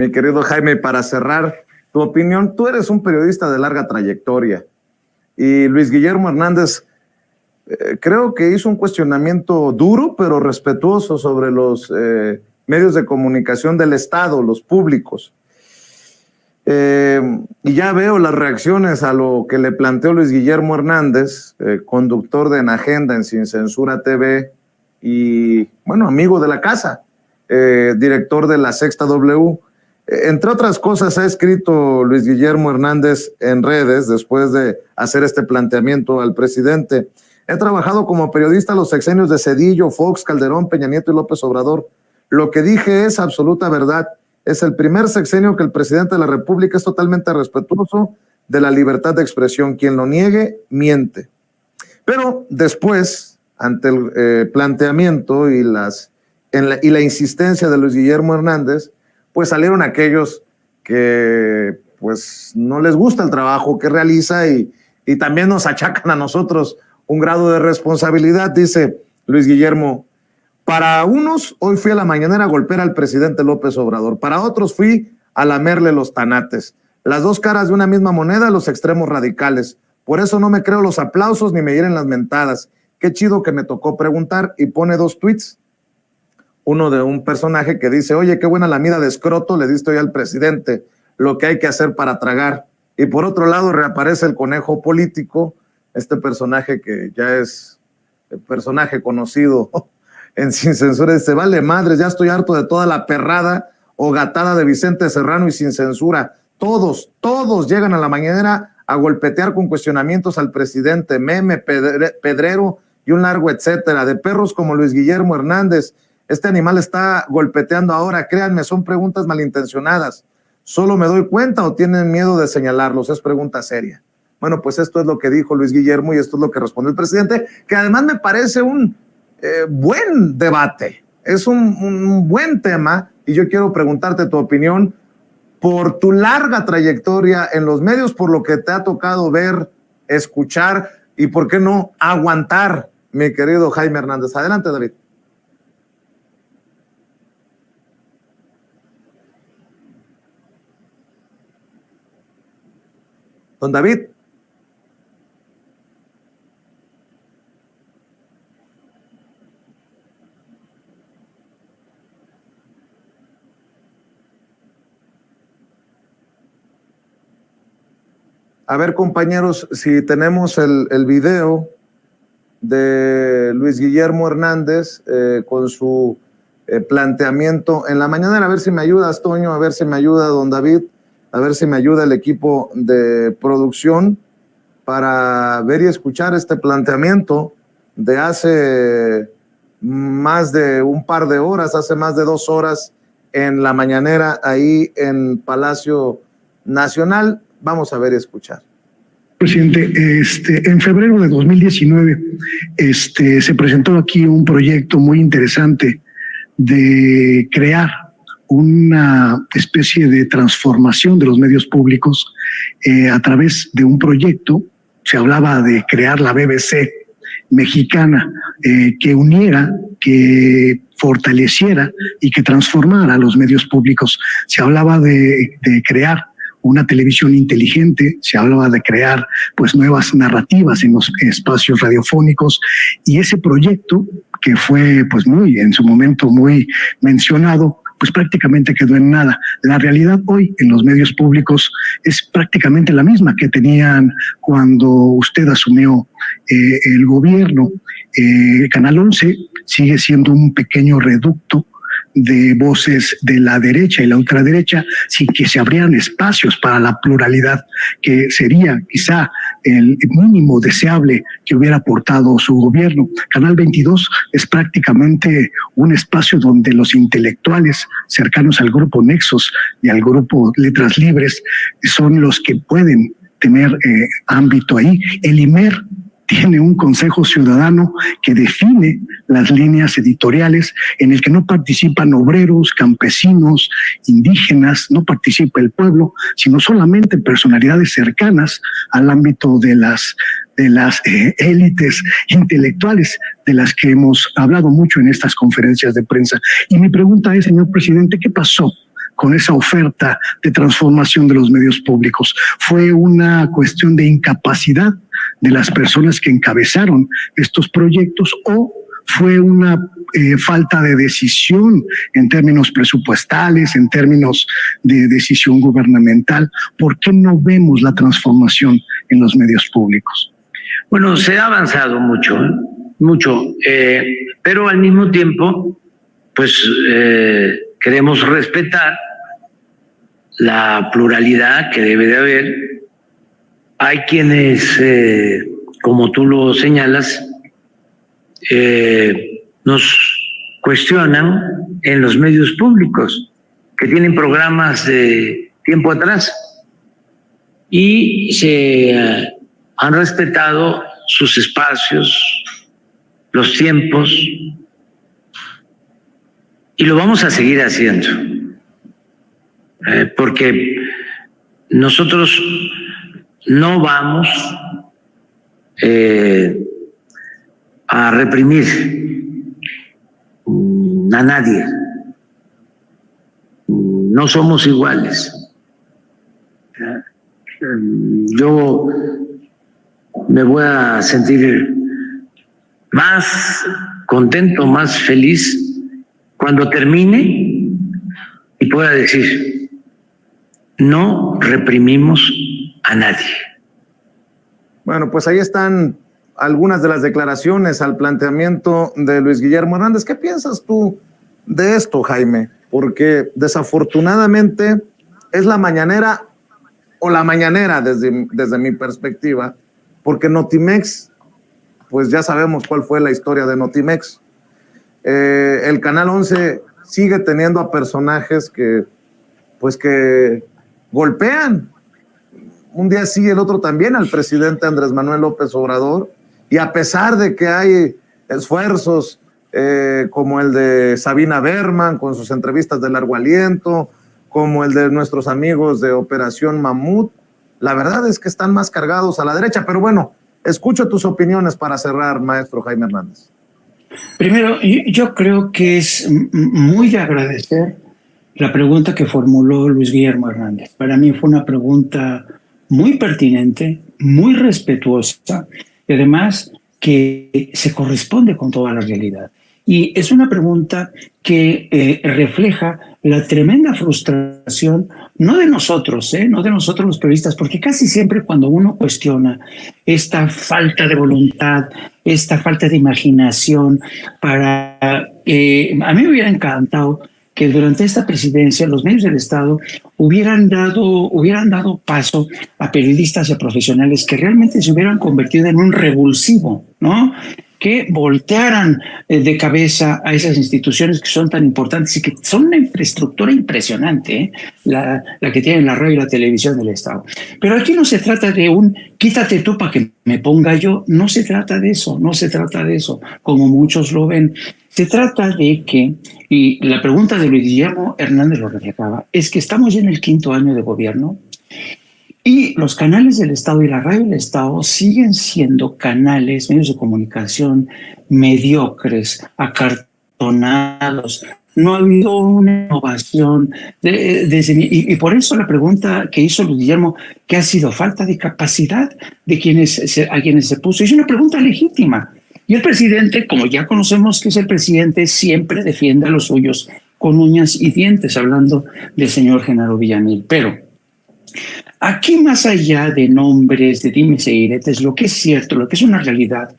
Mi querido Jaime, para cerrar tu opinión, tú eres un periodista de larga trayectoria y Luis Guillermo Hernández creo que hizo un cuestionamiento duro pero respetuoso sobre los medios de comunicación del Estado, los públicos. Y ya veo las reacciones a lo que le planteó Luis Guillermo Hernández, conductor de En Agenda en Sin Censura TV y, bueno, amigo de la casa, director de La Sexta W. Entre otras cosas, ha escrito Luis Guillermo Hernández en redes después de hacer este planteamiento al presidente. He trabajado como periodista los sexenios de Zedillo, Fox, Calderón, Peña Nieto y López Obrador. Lo que dije es absoluta verdad. Es el primer sexenio que el presidente de la República es totalmente respetuoso de la libertad de expresión. Quien lo niegue, miente. Pero después, ante el planteamiento y la insistencia de Luis Guillermo Hernández, pues salieron aquellos que pues no les gusta el trabajo que realiza y también nos achacan a nosotros un grado de responsabilidad. Dice Luis Guillermo: para unos, hoy fui a la mañanera a golpear al presidente López Obrador. Para otros, fui a lamerle los tanates. Las dos caras de una misma moneda, los extremos radicales. Por eso no me creo los aplausos ni me hieren las mentadas. Qué chido que me tocó preguntar. Y pone 2 tweets. Uno de un personaje que dice: oye, qué buena lamida de escroto le diste hoy al presidente, lo que hay que hacer para tragar. Y por otro lado reaparece el conejo político, este personaje que ya es el personaje conocido en Sin Censura. Dice: vale madres, ya estoy harto de toda la perrada o gatada de Vicente Serrano y Sin Censura. Todos llegan a la mañanera a golpetear con cuestionamientos al presidente, meme, pedrero y un largo etcétera, de perros como Luis Guillermo Hernández. Este animal está golpeteando ahora, créanme, son preguntas malintencionadas. ¿Solo me doy cuenta o tienen miedo de señalarlos? Es pregunta seria. Bueno, pues esto es lo que dijo Luis Guillermo y esto es lo que respondió el presidente, que además me parece un buen debate, es un buen tema, y yo quiero preguntarte tu opinión por tu larga trayectoria en los medios, por lo que te ha tocado ver, escuchar y, ¿por qué no, aguantar, mi querido Jaime Hernández? Adelante, David. Don David. A ver, compañeros, si tenemos el video de Luis Guillermo Hernández con su planteamiento en la mañanera. A ver si me ayudas, Toño, a ver si me ayuda don David, a ver si me ayuda el equipo de producción para ver y escuchar este planteamiento de hace más de un par de horas, hace más de 2 horas en la mañanera ahí en Palacio Nacional. Vamos a ver y escuchar. Presidente, en febrero de 2019 se presentó aquí un proyecto muy interesante de crear una especie de transformación de los medios públicos a través de un proyecto. Se hablaba de crear la BBC mexicana, que uniera, que fortaleciera y que transformara los medios públicos. Se hablaba de crear una televisión inteligente, se hablaba de crear pues nuevas narrativas en los espacios radiofónicos, y ese proyecto, que fue pues en su momento muy mencionado, pues prácticamente quedó en nada. La realidad hoy en los medios públicos es prácticamente la misma que tenían cuando usted asumió el gobierno. Canal 11 sigue siendo un pequeño reducto de voces de la derecha y la ultraderecha, sin que se abrieran espacios para la pluralidad, que sería quizá el mínimo deseable que hubiera aportado su gobierno. Canal 22 es prácticamente un espacio donde los intelectuales cercanos al grupo Nexos y al grupo Letras Libres son los que pueden tener ámbito ahí. El IMER tiene un consejo ciudadano que define las líneas editoriales, en el que no participan obreros, campesinos, indígenas, no participa el pueblo, sino solamente personalidades cercanas al ámbito de las élites intelectuales de las que hemos hablado mucho en estas conferencias de prensa. Y mi pregunta es, señor presidente, ¿qué pasó con esa oferta de transformación de los medios públicos. Fue una cuestión de incapacidad de las personas que encabezaron estos proyectos o fue una falta de decisión en términos presupuestales, en términos de decisión gubernamental. ¿Por qué no vemos la transformación en los medios públicos? Bueno, se ha avanzado mucho, pero al mismo tiempo, pues queremos respetar la pluralidad que debe de haber. Hay quienes, como tú lo señalas, nos cuestionan en los medios públicos que tienen programas de tiempo atrás y se han respetado sus espacios, los tiempos, y lo vamos a seguir haciendo, porque nosotros no vamos a reprimir a nadie. No somos iguales. Yo me voy a sentir más contento, más feliz cuando termine y pueda decir, no reprimimos a nadie. Bueno, pues ahí están algunas de las declaraciones al planteamiento de Luis Guillermo Hernández. ¿Qué piensas tú de esto, Jaime? Porque desafortunadamente es la mañanera o la mañanera desde mi perspectiva, porque Notimex, pues ya sabemos cuál fue la historia de Notimex. El Canal 11 sigue teniendo a personajes que golpean un día sí y el otro también al presidente Andrés Manuel López Obrador, y a pesar de que hay esfuerzos como el de Sabina Berman con sus entrevistas de largo aliento, como el de nuestros amigos de Operación Mamut, la verdad es que están más cargados a la derecha. Pero bueno, escucho tus opiniones para cerrar, maestro Jaime Hernández. Primero, yo creo que es muy de agradecer la pregunta que formuló Luis Guillermo Hernández. Para mí fue una pregunta muy pertinente, muy respetuosa y además que se corresponde con toda la realidad. Y es una pregunta que refleja la tremenda frustración, no de nosotros los periodistas, porque casi siempre cuando uno cuestiona esta falta de voluntad, esta falta de imaginación para... a mí me hubiera encantado que durante esta presidencia los medios del Estado hubieran dado paso a periodistas y a profesionales que realmente se hubieran convertido en un revulsivo, ¿no? Que voltearan de cabeza a esas instituciones que son tan importantes y que son una infraestructura impresionante, la que tienen la radio y la televisión del Estado. Pero aquí no se trata de un quítate tú para que me ponga yo, no se trata de eso, como muchos lo ven. Se trata de que, y la pregunta de Luis Guillermo Hernández lo reflejaba, es que estamos ya en el 5º año de gobierno y los canales del Estado y la radio del Estado siguen siendo canales, medios de comunicación mediocres, acartonados. No ha habido una innovación. Y por eso la pregunta que hizo Luis Guillermo, que ha sido falta de capacidad de a quienes se puso, es una pregunta legítima. Y el presidente, como ya conocemos que es el presidente, siempre defiende a los suyos con uñas y dientes, hablando del señor Genaro Villamil. Pero aquí, más allá de nombres, de dimes y diretes, lo que es cierto, lo que es una realidad,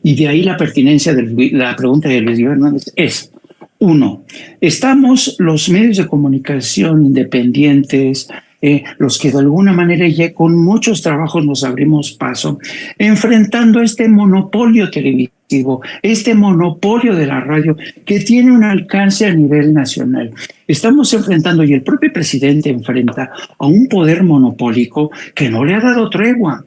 y de ahí la pertinencia de la pregunta de Luis Guillermo Hernández es, uno, estamos los medios de comunicación independientes, los que de alguna manera ya con muchos trabajos nos abrimos paso, enfrentando este monopolio televisivo, este monopolio de la radio que tiene un alcance a nivel nacional. Estamos enfrentando, y el propio presidente enfrenta a un poder monopólico que no le ha dado tregua,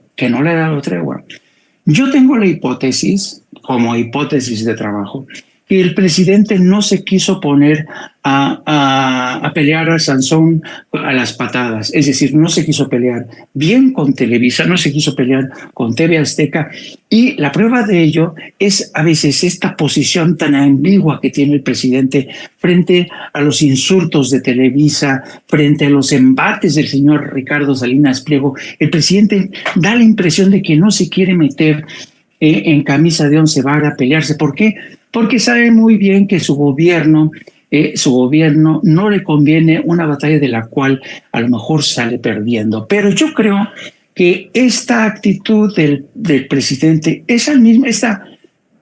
Yo tengo la hipótesis, como hipótesis de trabajo, que el presidente no se quiso poner a pelear a Sansón a las patadas, es decir, no se quiso pelear bien con Televisa, no se quiso pelear con TV Azteca, y la prueba de ello es a veces esta posición tan ambigua que tiene el presidente frente a los insultos de Televisa, frente a los embates del señor Ricardo Salinas Pliego. El presidente da la impresión de que no se quiere meter en camisa de once varas a pelearse. ¿Por qué? Porque sabe muy bien que su gobierno no le conviene una batalla de la cual a lo mejor sale perdiendo. Pero yo creo que esta actitud del presidente es esta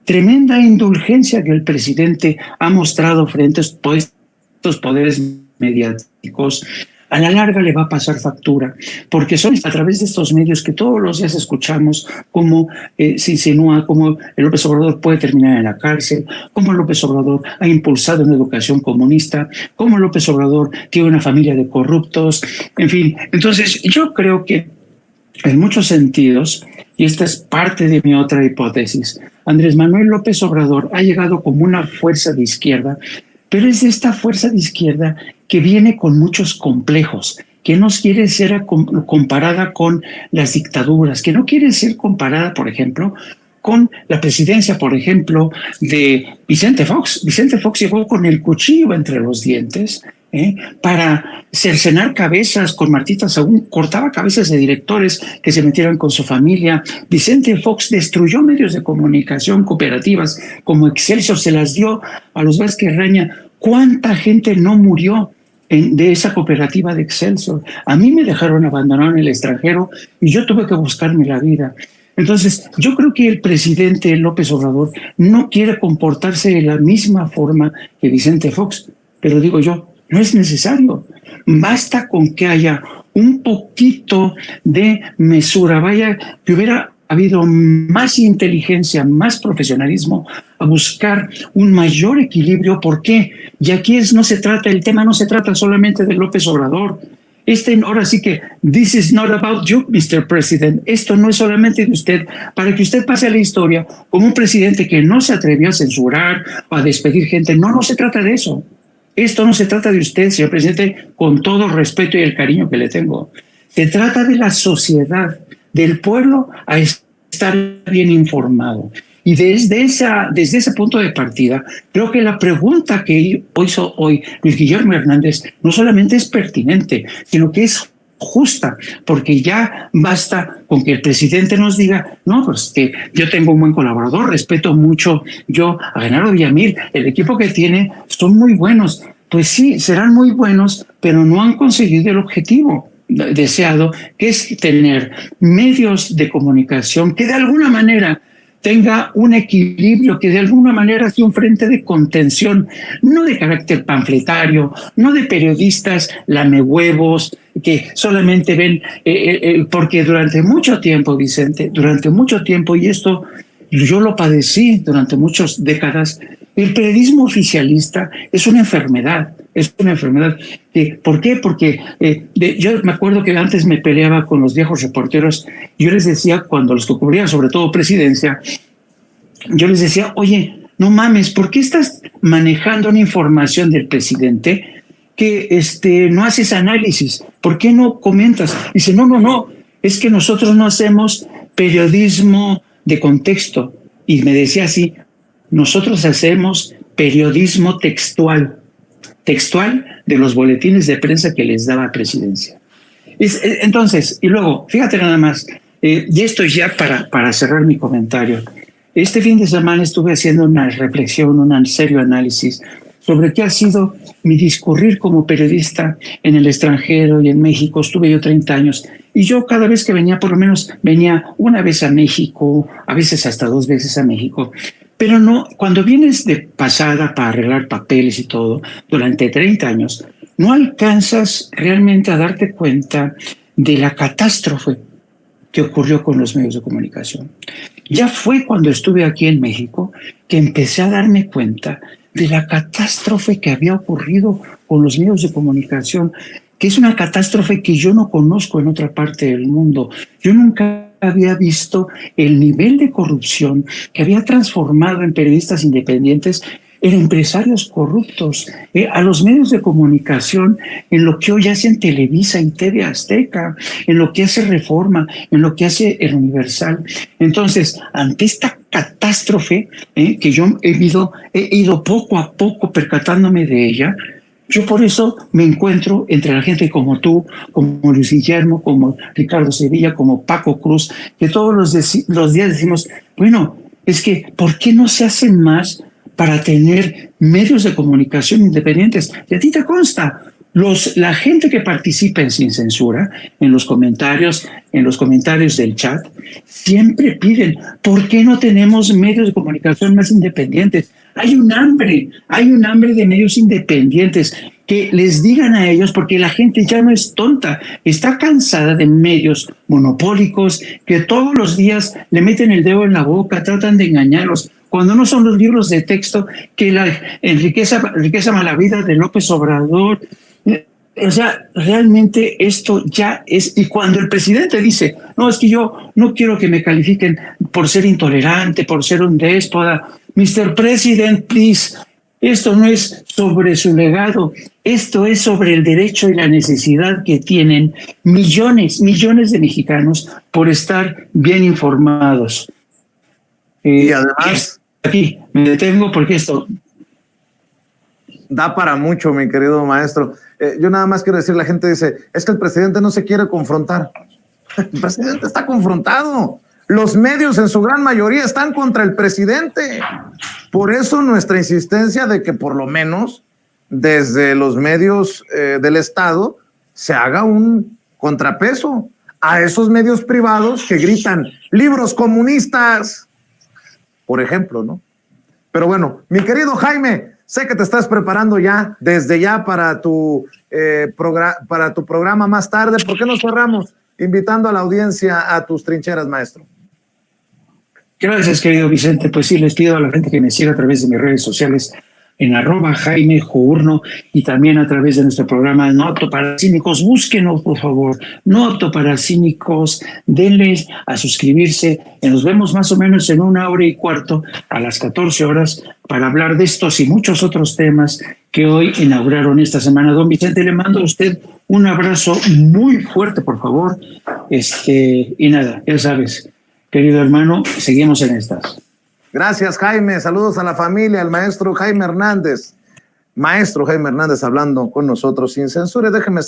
tremenda indulgencia que el presidente ha mostrado frente a estos poderes mediáticos, a la larga le va a pasar factura, porque son a través de estos medios que todos los días escuchamos cómo se insinúa cómo López Obrador puede terminar en la cárcel, cómo López Obrador ha impulsado una educación comunista, cómo López Obrador tiene una familia de corruptos, en fin. Entonces, yo creo que en muchos sentidos, y esta es parte de mi otra hipótesis, Andrés Manuel López Obrador ha llegado como una fuerza de izquierda, pero es esta fuerza de izquierda que viene con muchos complejos, que no quiere ser comparada con las dictaduras, que no quiere ser comparada, por ejemplo, con la presidencia, por ejemplo, de Vicente Fox. Vicente Fox llegó con el cuchillo entre los dientes para cercenar cabezas con Martita Sagún, cortaba cabezas de directores que se metieran con su familia. Vicente Fox destruyó medios de comunicación cooperativas como Excelsior, se las dio a los Vázquez Raña. ¿Cuánta gente no murió de esa cooperativa de Excelsior? A mí me dejaron abandonado en el extranjero y yo tuve que buscarme la vida. Entonces, yo creo que el presidente López Obrador no quiere comportarse de la misma forma que Vicente Fox, pero digo yo, no es necesario. Basta con que haya un poquito de mesura, que hubiera habido más inteligencia, más profesionalismo, a buscar un mayor equilibrio. ¿Por qué? Y aquí el tema no se trata solamente de López Obrador. Ahora sí que, this is not about you, Mr. President. Esto no es solamente de usted, para que usted pase a la historia como un presidente que no se atrevió a censurar o a despedir gente. No se trata de eso. Esto no se trata de usted, señor presidente, con todo el respeto y el cariño que le tengo. Se trata de la sociedad, del pueblo, a estar bien informado. Y desde ese punto de partida, creo que la pregunta que hizo hoy Luis Guillermo Hernández no solamente es pertinente, sino que es justa, porque ya basta con que el presidente nos diga, no, pues que yo tengo un buen colaborador, respeto mucho yo a Genaro Villamil, el equipo que tiene son muy buenos. Pues sí, serán muy buenos, pero no han conseguido el objetivo deseado, que es tener medios de comunicación que de alguna manera tenga un equilibrio, que de alguna manera sea un frente de contención, no de carácter panfletario, no de periodistas lamehuevos que solamente ven, porque durante mucho tiempo, Vicente, y esto yo lo padecí durante muchas décadas, el periodismo oficialista es una enfermedad. ¿Por qué? Porque yo me acuerdo que antes me peleaba con los viejos reporteros. Yo les decía, cuando los que cubrían sobre todo presidencia, yo les decía, oye, no mames, ¿por qué estás manejando una información del presidente que no haces análisis? ¿Por qué no comentas? Dice, no, es que nosotros no hacemos periodismo de contexto. Y me decía así, nosotros hacemos periodismo textual de los boletines de prensa que les daba presidencia. Entonces, y luego, fíjate nada más, y esto ya para cerrar mi comentario, este fin de semana estuve haciendo una reflexión, un serio análisis sobre qué ha sido mi discurrir como periodista en el extranjero y en México. Estuve yo 30 años y yo cada vez que venía, por lo menos venía una vez a México, a veces hasta 2 veces a México. Pero no, cuando vienes de pasada para arreglar papeles y todo, durante 30 años, no alcanzas realmente a darte cuenta de la catástrofe que ocurrió con los medios de comunicación. Ya fue cuando estuve aquí en México que empecé a darme cuenta de la catástrofe que había ocurrido con los medios de comunicación, que es una catástrofe que yo no conozco en otra parte del mundo. Yo nunca había visto el nivel de corrupción que había transformado en periodistas independientes en empresarios corruptos, a los medios de comunicación, en lo que hoy hacen Televisa y TV Azteca, en lo que hace Reforma, en lo que hace el Universal. Entonces, ante esta catástrofe que yo he ido poco a poco percatándome de ella, yo por eso me encuentro entre la gente como tú, como Luis Guillermo, como Ricardo Sevilla, como Paco Cruz, que todos los días decimos, bueno, es que ¿por qué no se hacen más para tener medios de comunicación independientes? Y a ti te consta, la gente que participa en Sin Censura, en los comentarios del chat, siempre piden, ¿por qué no tenemos medios de comunicación más independientes? Hay un hambre de medios independientes, que les digan a ellos, porque la gente ya no es tonta, está cansada de medios monopólicos que todos los días le meten el dedo en la boca, tratan de engañarlos, cuando no son los libros de texto que la enriqueza Malavida de López Obrador. O sea, realmente esto ya es, y cuando el presidente dice, no, es que yo no quiero que me califiquen por ser intolerante, por ser un déspota, Mr. President, please, esto no es sobre su legado, esto es sobre el derecho y la necesidad que tienen millones de mexicanos por estar bien informados. Y además, aquí me detengo porque esto da para mucho, mi querido maestro. Yo nada más quiero decir, la gente dice, es que el presidente no se quiere confrontar. El presidente está confrontado. Los medios en su gran mayoría están contra el presidente. Por eso nuestra insistencia de que por lo menos desde los medios del Estado se haga un contrapeso a esos medios privados que gritan libros comunistas, por ejemplo, ¿no? Pero bueno, mi querido Jaime, sé que te estás preparando ya, desde ya para tu programa más tarde. ¿Por qué no cerramos invitando a la audiencia a tus trincheras, maestro? Gracias, querido Vicente. Pues sí, les pido a la gente que me siga a través de mis redes sociales en @Jaime Journo y también a través de nuestro programa No Apto para Cínicos. Búsquenos, por favor, No Apto para Cínicos. Denles a suscribirse. Nos vemos más o menos en 1h15 a las 14 horas para hablar de estos y muchos otros temas que hoy inauguraron esta semana. Don Vicente, le mando a usted un abrazo muy fuerte, por favor. Y nada, ya sabes, querido hermano, seguimos en estas. Gracias, Jaime. Saludos a la familia, al maestro Jaime Hernández. Maestro Jaime Hernández hablando con nosotros sin censura. Déjeme saludar.